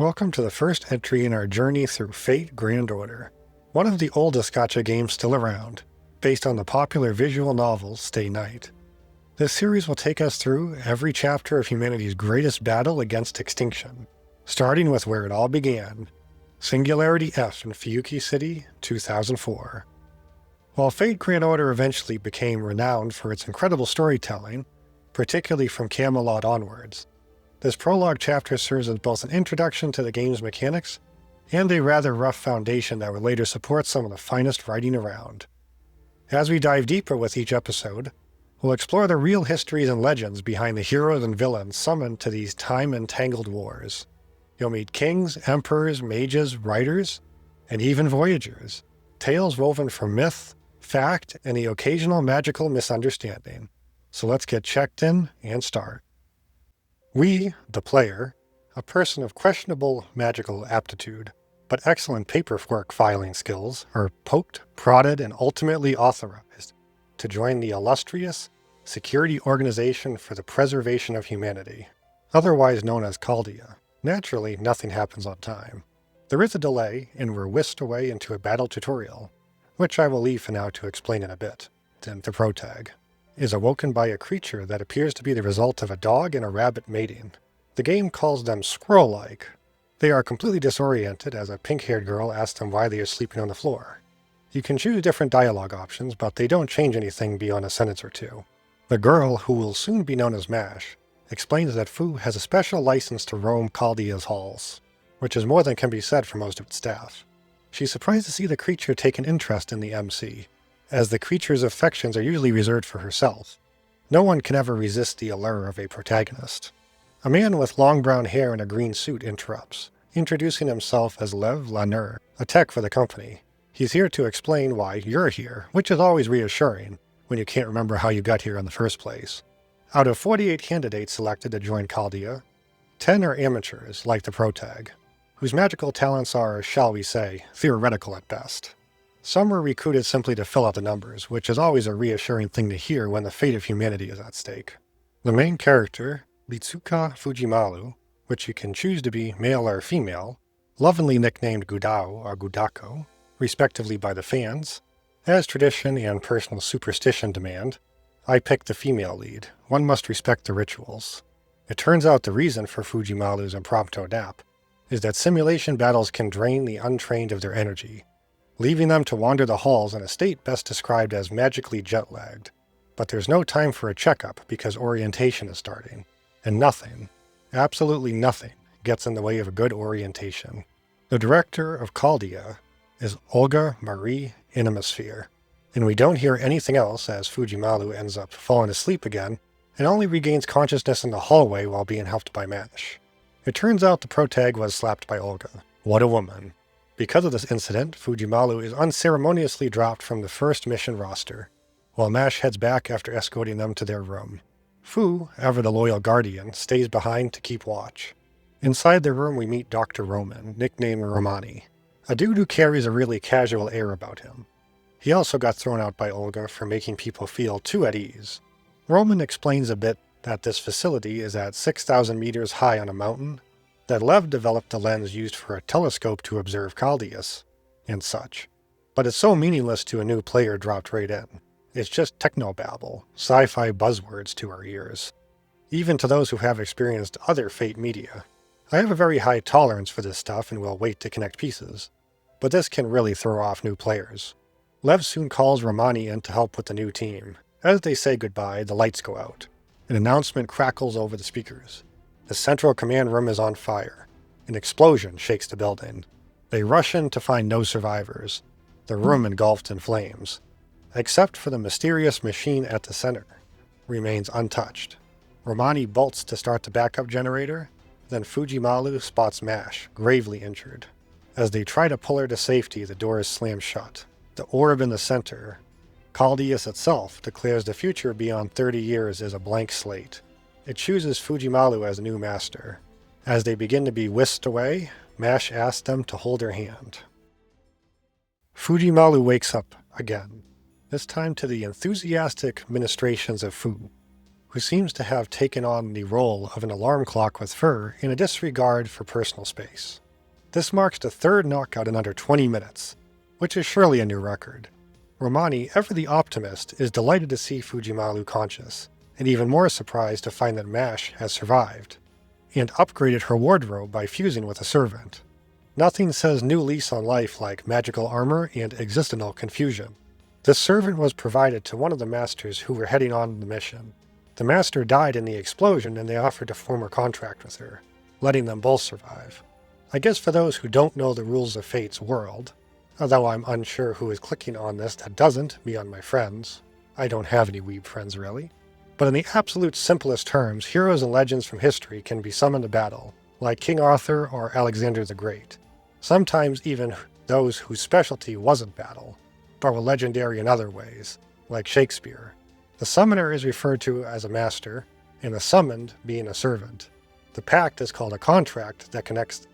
Welcome to the first entry in our journey through Fate Grand Order, one of the oldest gacha games still around, based on the popular visual novel Stay Night. This series will take us through every chapter of humanity's greatest battle against extinction, starting with where it all began, Singularity F in Fuyuki City, 2004. While Fate Grand Order eventually became renowned for its incredible storytelling, particularly from Camelot onwards, this prologue chapter serves as both an introduction to the game's mechanics and a rather rough foundation that would later support some of the finest writing around. As we dive deeper with each episode, we'll explore the real histories and legends behind the heroes and villains summoned to these time-entangled wars. You'll meet kings, emperors, mages, writers, and even voyagers, tales woven from myth, fact, and the occasional magical misunderstanding. So let's get checked in and start. We, the player, a person of questionable magical aptitude, but excellent paperwork filing skills, are poked, prodded, and ultimately authorized to join the illustrious Security Organization for the Preservation of Humanity, otherwise known as Chaldea. Naturally, nothing happens on time. There is a delay, and we're whisked away into a battle tutorial, which I will leave for now to explain in a bit. Then the protag is awoken by a creature that appears to be the result of a dog and a rabbit mating. The game calls them squirrel-like. They are completely disoriented as a pink-haired girl asks them why they are sleeping on the floor. You can choose different dialogue options, but they don't change anything beyond a sentence or two. The girl, who will soon be known as Mash, explains that Fu has a special license to roam Chaldea's halls, which is more than can be said for most of its staff. She's surprised to see the creature take an interest in the MC, as the creature's affections are usually reserved for herself. No one can ever resist the allure of a protagonist. A man with long brown hair and a green suit interrupts, introducing himself as Lev Lainur, a tech for the company. He's here to explain why you're here, which is always reassuring when you can't remember how you got here in the first place. Out of 48 candidates selected to join Chaldea, 10 are amateurs, like the protag, whose magical talents are, shall we say, theoretical at best. Some were recruited simply to fill out the numbers, which is always a reassuring thing to hear when the fate of humanity is at stake. The main character, Litsuka Fujimaru, which you can choose to be male or female, lovingly nicknamed Gudao or Gudako, respectively by the fans, as tradition and personal superstition demand, I picked the female lead. One must respect the rituals. It turns out the reason for Fujimaru's impromptu nap is that simulation battles can drain the untrained of their energy, leaving them to wander the halls in a state best described as magically jet-lagged. But there's no time for a checkup because orientation is starting, and nothing, absolutely nothing, gets in the way of a good orientation. The director of Chaldea is Olga Marie Inemisphere, and we don't hear anything else as Fujimaru ends up falling asleep again and only regains consciousness in the hallway while being helped by Mash. It turns out the protag was slapped by Olga. What a woman. Because of this incident, Fujimaru is unceremoniously dropped from the first mission roster, while Mash heads back after escorting them to their room. Fu, ever the loyal guardian, stays behind to keep watch. Inside the room we meet Dr. Roman, nicknamed Romani, a dude who carries a really casual air about him. He also got thrown out by Olga for making people feel too at ease. Roman explains a bit that this facility is at 6,000 meters high on a mountain, that Lev developed a lens used for a telescope to observe Chaldeus, and such. But it's so meaningless to a new player dropped right in. It's just technobabble, sci-fi buzzwords to our ears. Even to those who have experienced other Fate media. I have a very high tolerance for this stuff and will wait to connect pieces, but this can really throw off new players. Lev soon calls Romani in to help with the new team. As they say goodbye, the lights go out. An announcement crackles over the speakers. The central command room is on fire. An explosion shakes the building. They rush in to find no survivors, the room engulfed in flames, except for the mysterious machine at the center, remains untouched. Romani bolts to start the backup generator, then Fujimaru spots Mash, gravely injured. As they try to pull her to safety, the door is slammed shut. The orb in the center, Chaldeus itself, declares the future beyond 30 years is a blank slate. It chooses Fujimaru as new master. As they begin to be whisked away, Mash asks them to hold her hand. Fujimaru wakes up again, this time to the enthusiastic ministrations of Fu, who seems to have taken on the role of an alarm clock with fur in a disregard for personal space. This marks the third knockout in under 20 minutes, which is surely a new record. Romani, ever the optimist, is delighted to see Fujimaru conscious, and even more surprised to find that Mash has survived, and upgraded her wardrobe by fusing with a servant. Nothing says new lease on life like magical armor and existential confusion. This servant was provided to one of the masters who were heading on the mission. The master died in the explosion and they offered to form a contract with her, letting them both survive. I guess for those who don't know the rules of Fate's world, although I'm unsure who is clicking on this that doesn't, beyond my friends. I don't have any weeb friends really. But in the absolute simplest terms, heroes and legends from history can be summoned to battle, like King Arthur or Alexander the Great. Sometimes even those whose specialty wasn't battle, but were legendary in other ways, like Shakespeare. The summoner is referred to as a master, and the summoned being a servant. The pact is called a contract that connects them.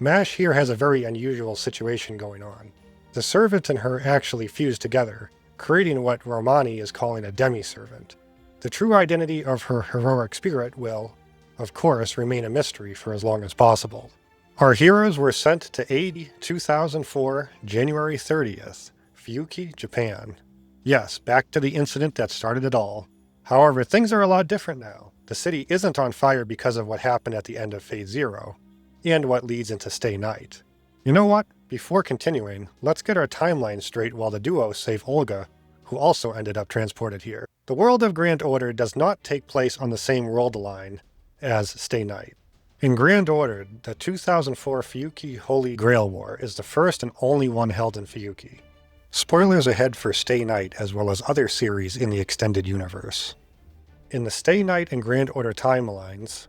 Mash here has a very unusual situation going on. The servant and her actually fuse together, creating what Romani is calling a demi-servant. The true identity of her heroic spirit will, of course, remain a mystery for as long as possible. Our heroes were sent to aid 2004, January 30th, Fuyuki, Japan. Yes, back to the incident that started it all. However, things are a lot different now. The city isn't on fire because of what happened at the end of Phase 0, and what leads into Stay Night. You know what? Before continuing, let's get our timeline straight while the duo save Olga, who also ended up transported here. The world of Grand Order does not take place on the same world line as Stay Night. In Grand Order, the 2004 Fuyuki Holy Grail War is the first and only one held in Fuyuki. Spoilers ahead for Stay Night as well as other series in the extended universe. In the Stay Night and Grand Order timelines,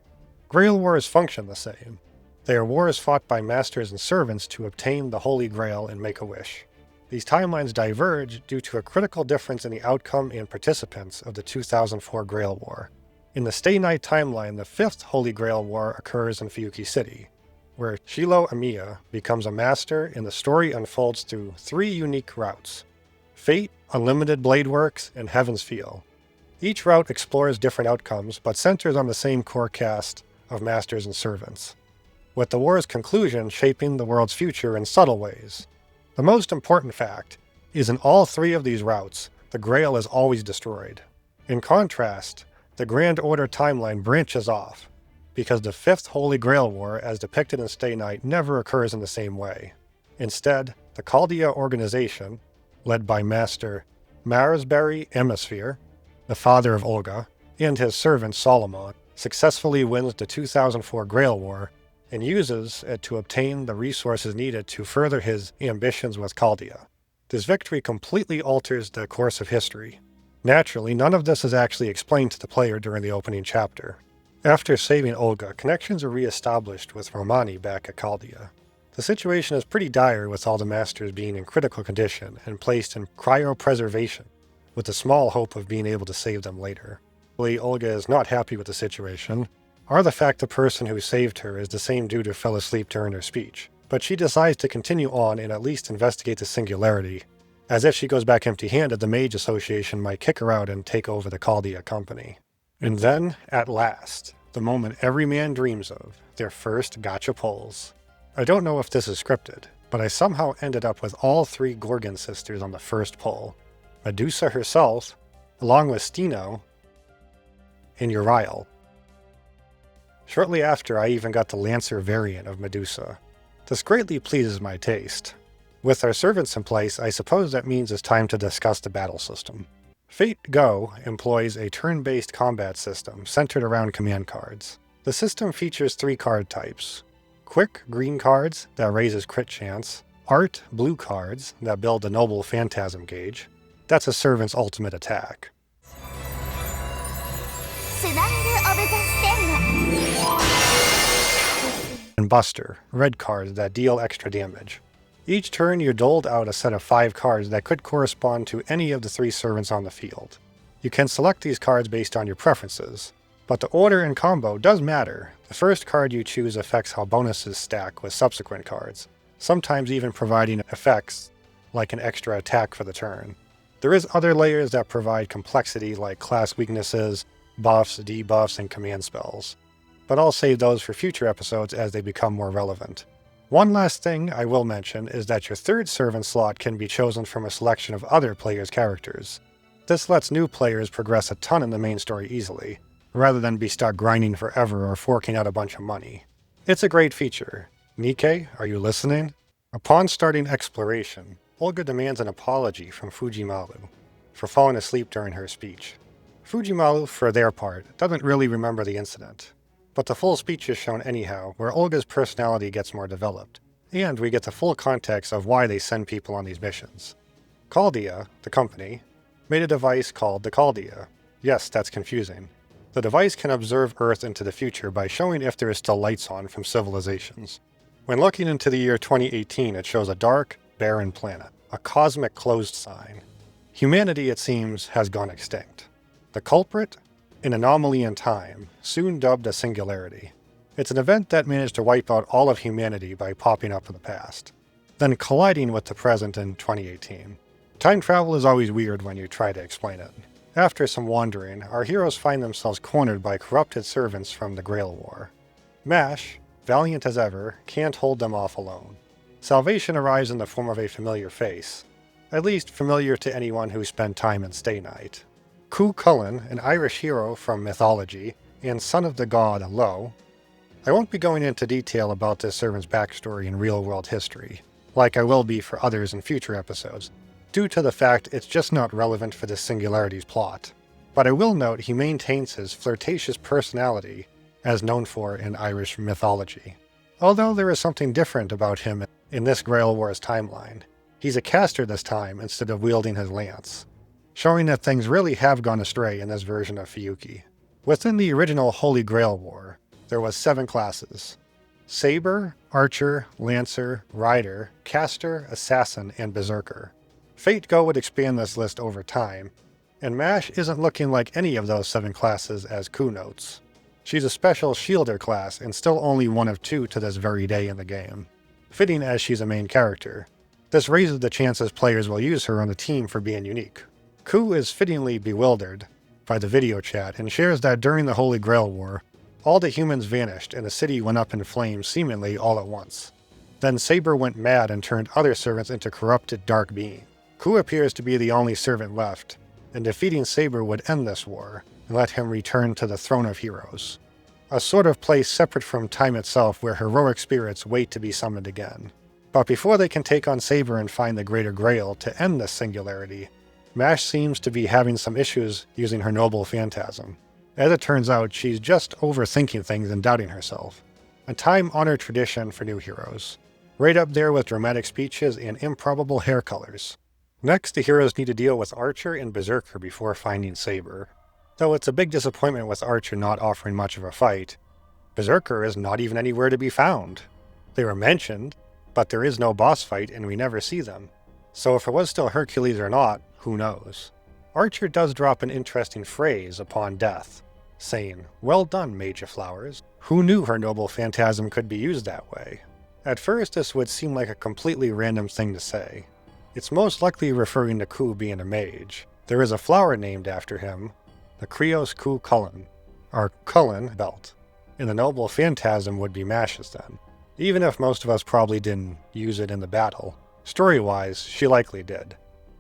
Grail Wars function the same. They are wars fought by masters and servants to obtain the Holy Grail and make a wish. These timelines diverge due to a critical difference in the outcome and participants of the 2004 Grail War. In the Stay Night timeline, the 5th Holy Grail War occurs in Fuyuki City, where Shilo Amiya becomes a master and the story unfolds through 3 unique routes: Fate, Unlimited Blade Works, and Heaven's Feel. Each route explores different outcomes, but centers on the same core cast of masters and servants, with the war's conclusion shaping the world's future in subtle ways. The most important fact is in all 3 of these routes, the Grail is always destroyed. In contrast, the Grand Order timeline branches off, because the 5th Holy Grail War, as depicted in Stay Night, never occurs in the same way. Instead, the Chaldea organization, led by Master Marisbury Hemisphere, the father of Olga, and his servant Solomon, successfully wins the 2004 Grail War and uses it to obtain the resources needed to further his ambitions with Chaldea. This victory completely alters the course of history. Naturally, none of this is actually explained to the player during the opening chapter. After saving Olga, connections are re-established with Romani back at Chaldea. The situation is pretty dire with all the masters being in critical condition and placed in cryopreservation, with the small hope of being able to save them later. Olga is not happy with the situation, or the fact the person who saved her is the same dude who fell asleep during her speech, but she decides to continue on and at least investigate the Singularity. As if she goes back empty-handed, the Mage Association might kick her out and take over the Chaldea company. And then, at last, the moment every man dreams of, their first gacha pulls. I don't know if this is scripted, but I somehow ended up with all 3 Gorgon sisters on the first pull. Medusa herself, along with Steno, and Uriel. Shortly after, I even got the Lancer variant of Medusa. This greatly pleases my taste. With our servants in place, I suppose that means it's time to discuss the battle system. Fate Go employs a turn-based combat system centered around command cards. The system features 3 card types: Quick green cards that raises crit chance, Art blue cards that build a noble phantasm gauge. That's a servant's ultimate attack. And Buster, red cards that deal extra damage. Each turn you're doled out a set of 5 cards that could correspond to any of the 3 servants on the field. You can select these cards based on your preferences, but the order and combo does matter. The first card you choose affects how bonuses stack with subsequent cards, sometimes even providing effects like an extra attack for the turn. There is other layers that provide complexity like class weaknesses, buffs, debuffs, and command spells. But I'll save those for future episodes as they become more relevant. One last thing I will mention is that your third servant slot can be chosen from a selection of other players' characters. This lets new players progress a ton in the main story easily, rather than be stuck grinding forever or forking out a bunch of money. It's a great feature. Nikkei, are you listening? Upon starting exploration, Olga demands an apology from Fujimaru for falling asleep during her speech. Fujimaru, for their part, doesn't really remember the incident, but the full speech is shown anyhow, where Olga's personality gets more developed, and we get the full context of why they send people on these missions. Chaldea, the company, made a device called the Chaldea. Yes, that's confusing. The device can observe Earth into the future by showing if there is still lights on from civilizations. When looking into the year 2018, it shows a dark, barren planet, a cosmic closed sign. Humanity, it seems, has gone extinct. The culprit? An anomaly in time, soon dubbed a singularity. It's an event that managed to wipe out all of humanity by popping up in the past, then colliding with the present in 2018. Time travel is always weird when you try to explain it. After some wandering, our heroes find themselves cornered by corrupted servants from the Grail War. Mash, valiant as ever, can't hold them off alone. Salvation arrives in the form of a familiar face, at least familiar to anyone who spent time in Stay Night. Cú Chulainn, an Irish hero from mythology, and son of the god Lo. I won't be going into detail about this servant's backstory in real-world history, like I will be for others in future episodes, due to the fact it's just not relevant for this Singularity's plot. But I will note he maintains his flirtatious personality, as known for in Irish mythology. Although there is something different about him in this Grail Wars timeline. He's a caster this time instead of wielding his lance, showing that things really have gone astray in this version of Fiyuki. Within the original Holy Grail War, there was 7 classes: Saber, Archer, Lancer, Rider, Caster, Assassin, and Berserker. Fate Go would expand this list over time, and Mash isn't looking like any of those 7 classes as Ku notes. She's a special Shielder class and still only one of 2 to this very day in the game, fitting as she's a main character. This raises the chances players will use her on the team for being unique. Ku is fittingly bewildered by the video chat and shares that during the Holy Grail War, all the humans vanished and the city went up in flames seemingly all at once. Then Saber went mad and turned other servants into corrupted dark beings. Ku appears to be the only servant left, and defeating Saber would end this war and let him return to the Throne of Heroes, a sort of place separate from time itself where heroic spirits wait to be summoned again. But before they can take on Saber and find the Greater Grail to end this singularity, Mash seems to be having some issues using her noble phantasm. As it turns out, she's just overthinking things and doubting herself, a time-honored tradition for new heroes, right up there with dramatic speeches and improbable hair colors. Next, the heroes need to deal with Archer and Berserker before finding Saber. Though it's a big disappointment with Archer not offering much of a fight, Berserker is not even anywhere to be found. They were mentioned, but there is no boss fight and we never see them. So if it was still Hercules or not, who knows. Archer does drop an interesting phrase upon death, saying, "Well done, Mage of Flowers." Who knew her noble phantasm could be used that way? At first this would seem like a completely random thing to say. It's most likely referring to Ku being a mage. There is a flower named after him, the Krios Cú Chulainn, or Chulainn belt, and the noble phantasm would be Mash's then. Even if most of us probably didn't use it in the battle, story-wise, she likely did.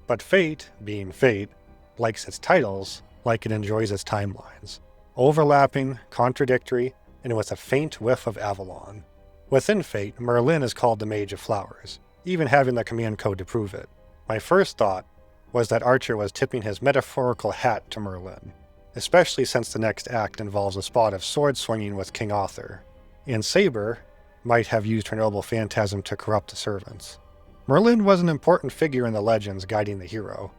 But Fate, being Fate, likes its titles like it enjoys its timelines. Overlapping, contradictory, and with a faint whiff of Avalon. Within Fate, Merlin is called the Mage of Flowers, even having the command code to prove it. My first thought was that Archer was tipping his metaphorical hat to Merlin, especially since the next act involves a spot of sword swinging with King Arthur, and Saber might have used her noble phantasm to corrupt the servants. Merlin was an important figure in the legends guiding the hero,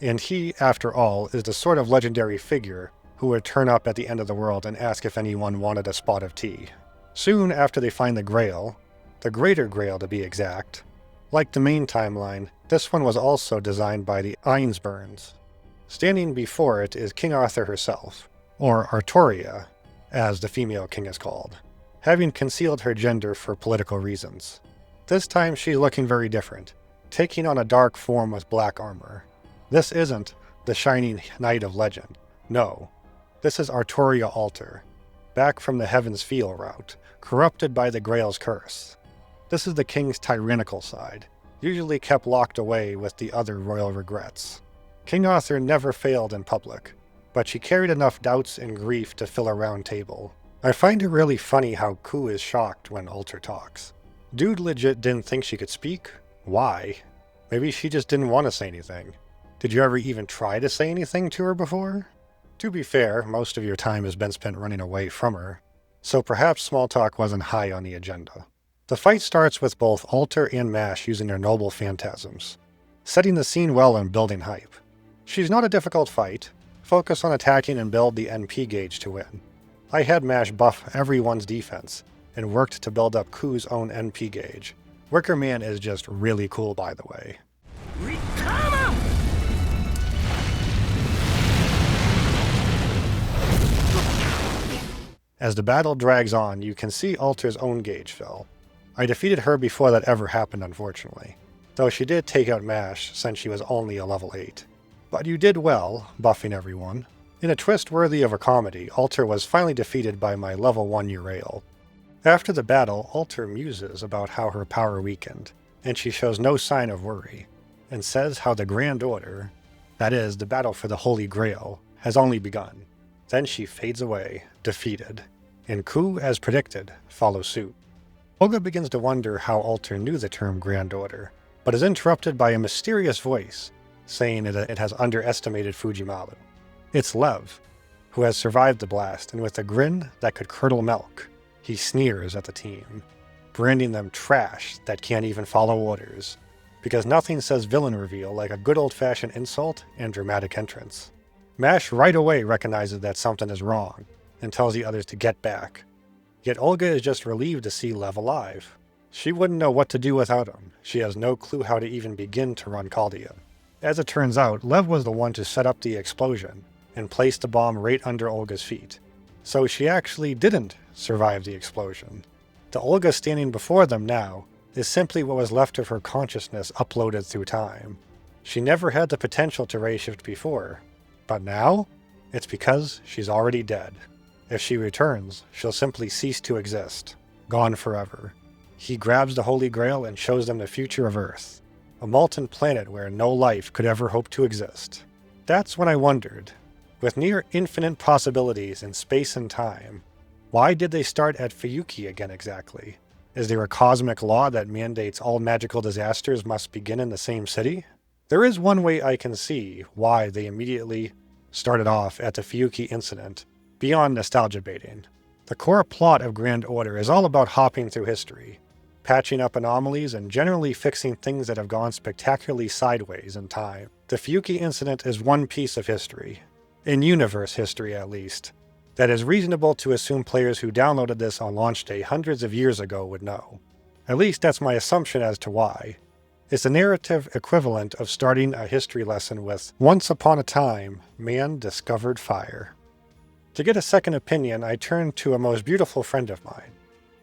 and he, after all, is the sort of legendary figure who would turn up at the end of the world and ask if anyone wanted a spot of tea. Soon after they find the Grail, the Greater Grail to be exact, like the main timeline, this one was also designed by the Ainsburns. Standing before it is King Arthur herself, or Artoria, as the female king is called, having concealed her gender for political reasons. This time she's looking very different, taking on a dark form with black armor. This isn't the shining knight of legend. No. This is Arturia Alter, back from the Heaven's Feel route, corrupted by the Grail's curse. This is the king's tyrannical side, usually kept locked away with the other royal regrets. King Arthur never failed in public, but she carried enough doubts and grief to fill a round table. I find it really funny how Ku is shocked when Alter talks. Dude legit didn't think she could speak? Why? Maybe she just didn't want to say anything. Did you ever even try to say anything to her before? To be fair, most of your time has been spent running away from her, so perhaps small talk wasn't high on the agenda. The fight starts with both Alter and Mash using their noble phantasms, setting the scene well and building hype. She's not a difficult fight. Focus on attacking and build the NP gauge to win. I had Mash buff everyone's defense, and worked to build up Ku's own NP gauge. Wicker Man is just really cool, by the way. As the battle drags on, you can see Alter's own gauge fill. I defeated her before that ever happened, unfortunately, though she did take out Mash since she was only a level 8. But you did well, buffing everyone. In a twist worthy of a comedy, Alter was finally defeated by my level 1 Urael. After the battle, Alter muses about how her power weakened, and she shows no sign of worry, and says how the Grand Order, that is, the battle for the Holy Grail, has only begun. Then she fades away, defeated, and Ku, as predicted, follows suit. Olga begins to wonder how Alter knew the term Grand Order, but is interrupted by a mysterious voice, saying that it has underestimated Fujimaru. It's Lev, who has survived the blast, and with a grin that could curdle milk, he sneers at the team, branding them trash that can't even follow orders, because nothing says villain reveal like a good old-fashioned insult and dramatic entrance. Mash right away recognizes that something is wrong, and tells the others to get back. Yet Olga is just relieved to see Lev alive. She wouldn't know what to do without him. She has no clue how to even begin to run Chaldea. As it turns out, Lev was the one to set up the explosion, and place the bomb right under Olga's feet. So she actually didn't survive the explosion. The Olga standing before them now is simply what was left of her consciousness uploaded through time. She never had the potential to ray shift before, but now, it's because she's already dead. If she returns, she'll simply cease to exist, gone forever. He grabs the Holy Grail and shows them the future of Earth, a molten planet where no life could ever hope to exist. That's when I wondered, with near infinite possibilities in space and time, why did they start at Fuyuki again exactly? Is there a cosmic law that mandates all magical disasters must begin in the same city? There is one way I can see why they immediately started off at the Fuyuki incident, beyond nostalgia baiting. The core plot of Grand Order is all about hopping through history, patching up anomalies, and generally fixing things that have gone spectacularly sideways in time. The Fuyuki incident is one piece of history, in universe history at least, that is reasonable to assume players who downloaded this on launch day hundreds of years ago would know. At least that's my assumption as to why. It's the narrative equivalent of starting a history lesson with, "Once upon a time, man discovered fire." To get a second opinion, I turned to a most beautiful friend of mine,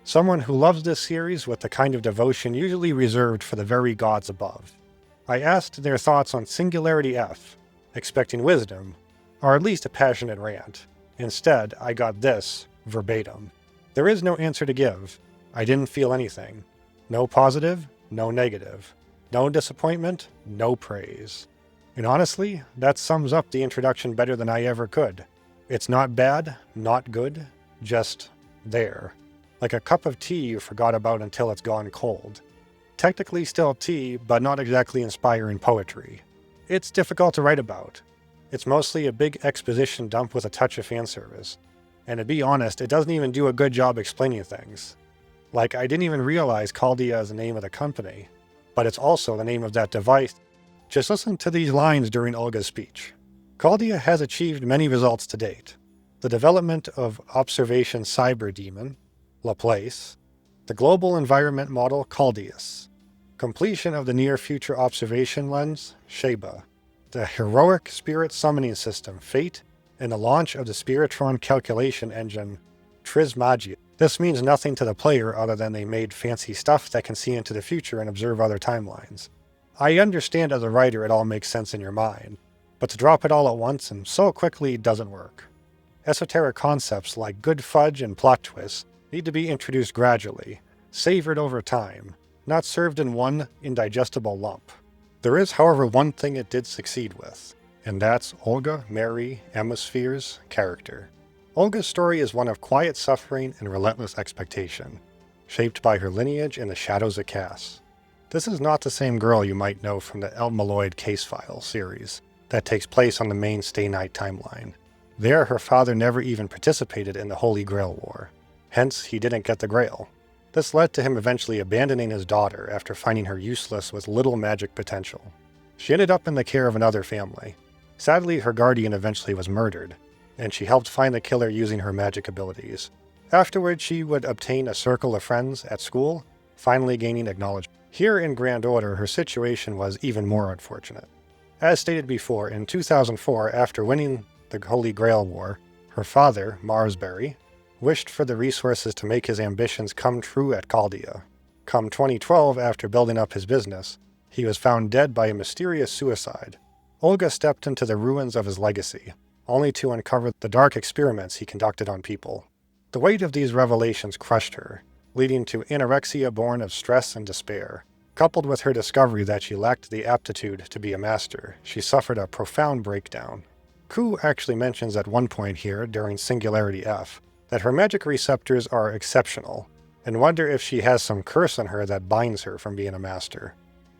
someone who loves this series with the kind of devotion usually reserved for the very gods above. I asked their thoughts on Singularity F, expecting wisdom, or at least a passionate rant. Instead, I got this, verbatim. There is no answer to give. I didn't feel anything. No positive, no negative. No disappointment, no praise. And honestly, that sums up the introduction better than I ever could. It's not bad, not good, just there. Like a cup of tea you forgot about until it's gone cold. Technically still tea, but not exactly inspiring poetry. It's difficult to write about. It's mostly a big exposition dump with a touch of fan service. And to be honest, it doesn't even do a good job explaining things. Like, I didn't even realize Chaldea is the name of the company, but it's also the name of that device. Just listen to these lines during Olga's speech. Chaldea has achieved many results to date. The development of observation Saber Demon, Laplace, the global environment model Chaldeus, completion of the near-future observation lens Saber, the heroic spirit summoning system Fate, and the launch of the Spiritron calculation engine Trismagia. This means nothing to the player other than they made fancy stuff that can see into the future and observe other timelines. I understand as a writer it all makes sense in your mind, but to drop it all at once and so quickly doesn't work. Esoteric concepts like good fudge and plot twists need to be introduced gradually, savored over time, not served in one indigestible lump. There is, however, one thing it did succeed with, and that's Olga Mary Amisphere's character. Olga's story is one of quiet suffering and relentless expectation, shaped by her lineage and the shadows it casts. This is not the same girl you might know from the El Malloyd Case File series that takes place on the main Stay Night timeline. There, her father never even participated in the Holy Grail War. Hence, he didn't get the Grail. This led to him eventually abandoning his daughter after finding her useless with little magic potential. She ended up in the care of another family. Sadly, her guardian eventually was murdered, and she helped find the killer using her magic abilities. Afterwards, she would obtain a circle of friends at school, finally gaining acknowledgement. Here in Grand Order, her situation was even more unfortunate. As stated before, in 2004, after winning the Holy Grail War, her father, Marsbury, wished for the resources to make his ambitions come true at Chaldea. Come 2012, after building up his business, he was found dead by a mysterious suicide. Olga stepped into the ruins of his legacy, only to uncover the dark experiments he conducted on people. The weight of these revelations crushed her, leading to anorexia born of stress and despair. Coupled with her discovery that she lacked the aptitude to be a master, she suffered a profound breakdown. Ku actually mentions at one point here, during Singularity F, that her magic receptors are exceptional, and wonder if she has some curse on her that binds her from being a master.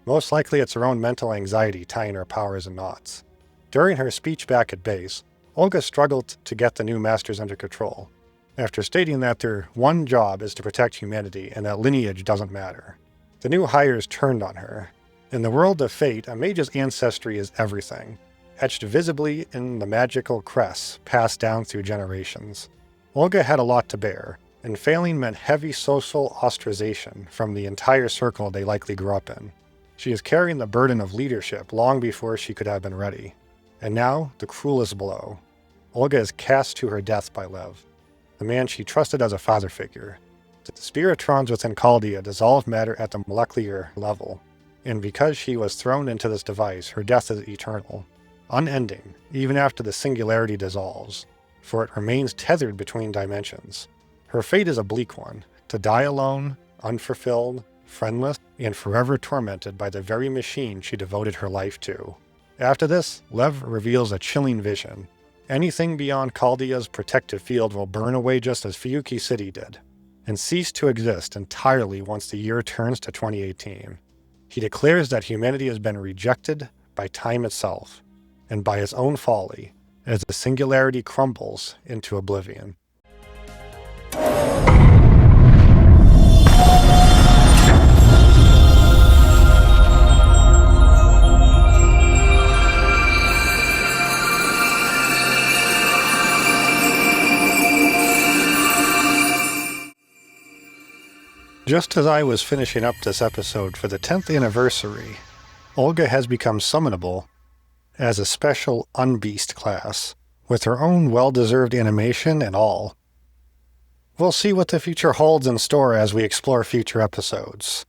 Most likely it's her own mental anxiety tying her powers in knots. During her speech back at base, Olga struggled to get the new masters under control, after stating that their one job is to protect humanity and that lineage doesn't matter. The new hires turned on her. In the world of fate, a mage's ancestry is everything, etched visibly in the magical crests passed down through generations. Olga had a lot to bear, and failing meant heavy social ostracization from the entire circle they likely grew up in. She is carrying the burden of leadership long before she could have been ready. And now, the cruelest blow. Olga is cast to her death by Lev, the man she trusted as a father figure. The spiritrons within Chaldea dissolve matter at the molecular level, and because she was thrown into this device, her death is eternal, unending, even after the singularity dissolves, for it remains tethered between dimensions. Her fate is a bleak one, to die alone, unfulfilled, friendless, and forever tormented by the very machine she devoted her life to. After this, Lev reveals a chilling vision. Anything beyond Chaldea's protective field will burn away just as Fiyuki City did, and cease to exist entirely once the year turns to 2018. He declares that humanity has been rejected by time itself, and by its own folly, as the singularity crumbles into oblivion. Just as I was finishing up this episode for the 10th anniversary, Olga has become summonable as a special Unbeast class, with her own well-deserved animation and all. We'll see what the future holds in store as we explore future episodes.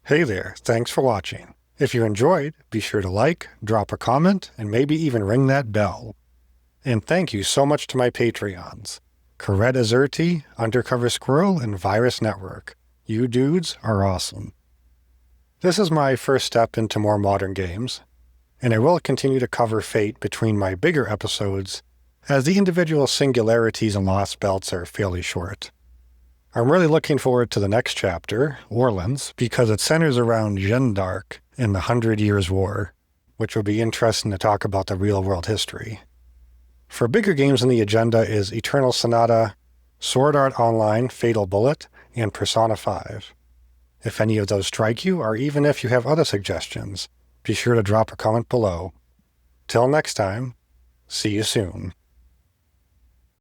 Hey there, thanks for watching. If you enjoyed, be sure to like, drop a comment, and maybe even ring that bell. And thank you so much to my Patreons, Coretta Zerti, Undercover Squirrel, and Virus Network. You dudes are awesome. This is my first step into more modern games, and I will continue to cover Fate between my bigger episodes, as the individual singularities and lost belts are fairly short. I'm really looking forward to the next chapter, Orleans, because it centers around Jeanne d'Arc and the 100 Years' War, which will be interesting to talk about the real-world history. For bigger games in the agenda is Eternal Sonata, Sword Art Online, Fatal Bullet, and Persona 5. If any of those strike you, or even if you have other suggestions, be sure to drop a comment below. Till next time, see you soon.